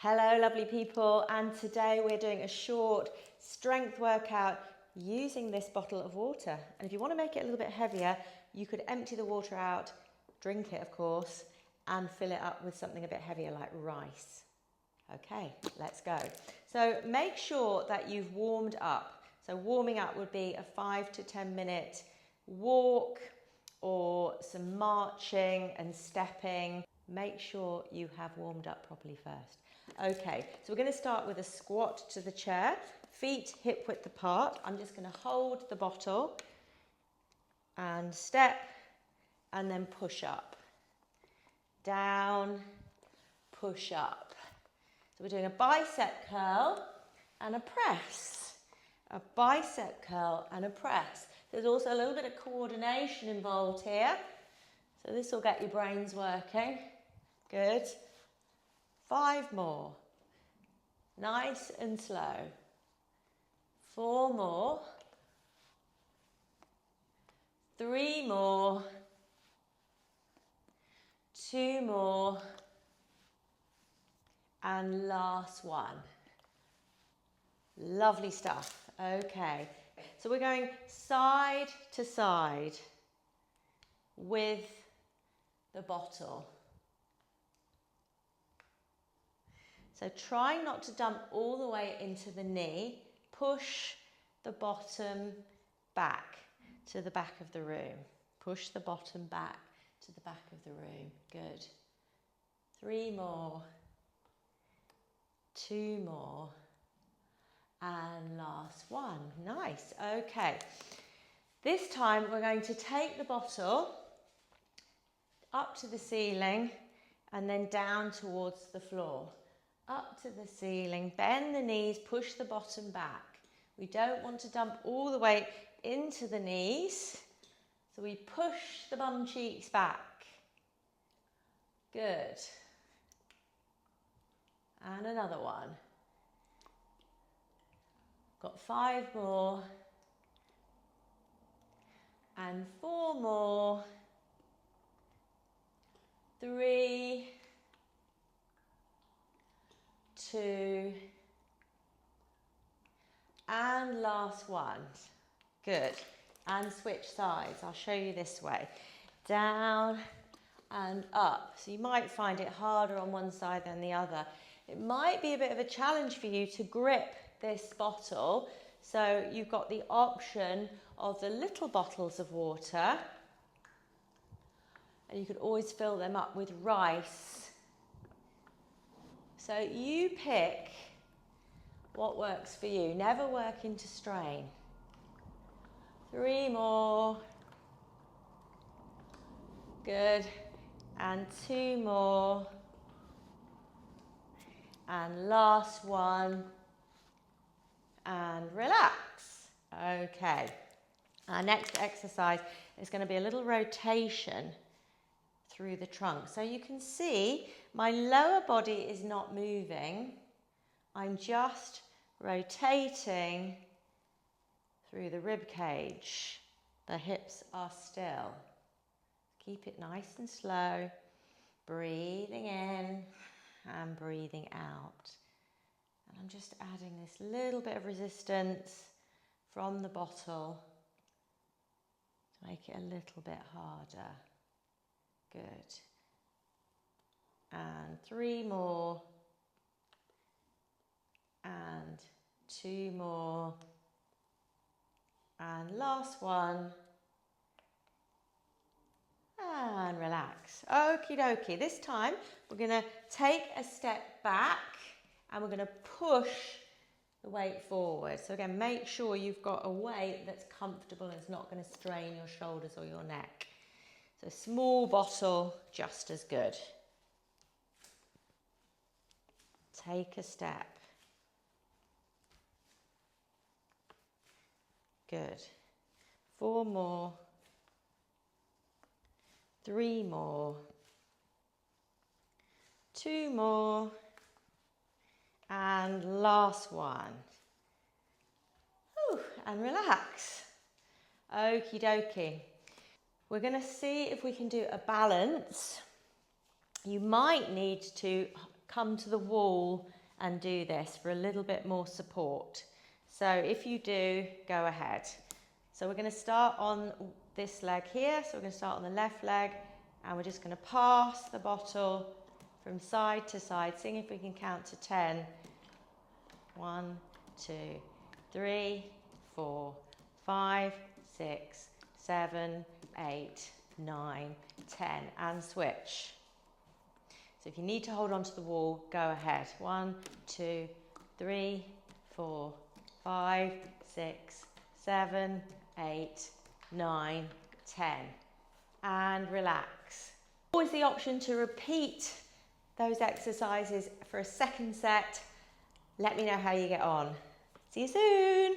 Hello lovely people, and today we're doing a short strength workout using this bottle of water. And if you want to make it a little bit heavier, you could empty the water out, drink it of course, and fill it up with something a bit heavier like rice. Okay, let's go. So make sure that you've warmed up. So warming up would be a 5 to 10 minute walk or some marching and stepping. Make sure you have warmed up properly first. Okay, so we're going to start with a squat to the chair, feet hip width apart. I'm just going to hold the bottle and step and then push up. Down, push up. So we're doing a bicep curl and a press. A bicep curl and a press. There's also a little bit of coordination involved here. So this will get your brains working. Good. 5 more. Nice and slow. 4 more. 3 more. 2 more. And last one. Lovely stuff. Okay. So we're going side to side with the bottle. So try not to dump all the way into the knee. Push the bottom back to the back of the room. Push the bottom back to the back of the room. Good. 3 more. 2 more. And last one. Nice. Okay. This time we're going to take the bottle up to the ceiling and then down towards the floor. Up to the ceiling, bend the knees, push the bottom back. We don't want to dump all the way into the knees, so we push the bum cheeks back. Good. And another one. Got 5 more. And 4 more. 3. 2, and last one. Good. And switch sides. I'll show you this way. Down and up. So you might find it harder on one side than the other. It might be a bit of a challenge for you to grip this bottle. So you've got the option of the little bottles of water. And you could always fill them up with rice. So you pick what works for you. Never work into strain. 3 more. Good. And 2 more. And last one. And relax. Okay. Our next exercise is going to be a little rotation through the trunk. So you can see my lower body is not moving. I'm just rotating through the rib cage. The hips are still. Keep it nice and slow. Breathing in and breathing out. And I'm just adding this little bit of resistance from the bottle to make it a little bit harder. Good. And 3 more. And 2 more. And last one. And relax. Okie dokie. This time we're going to take a step back and we're going to push the weight forward. So again, make sure you've got a weight that's comfortable and it's not going to strain your shoulders or your neck. So small bottle, just as good. Take a step. Good. 4 more. 3 more. 2 more. And last one. Whew, and relax. Okie dokie. We're going to see if we can do a balance. You might need to come to the wall and do this for a little bit more support. So if you do, go ahead. So we're going to start on this leg here. So we're going to start on the left leg and we're just going to pass the bottle from side to side, seeing if we can count to 10. 1, 2, 3, 4, 5, 6, 7, 8, 9, 10, and switch. So if you need to hold on to the wall, go ahead. 1, 2, 3, 4, 5, 6, 7, 8, 9, 10, and relax. Always the option to repeat those exercises for a second set. Let me know how you get on. See you soon.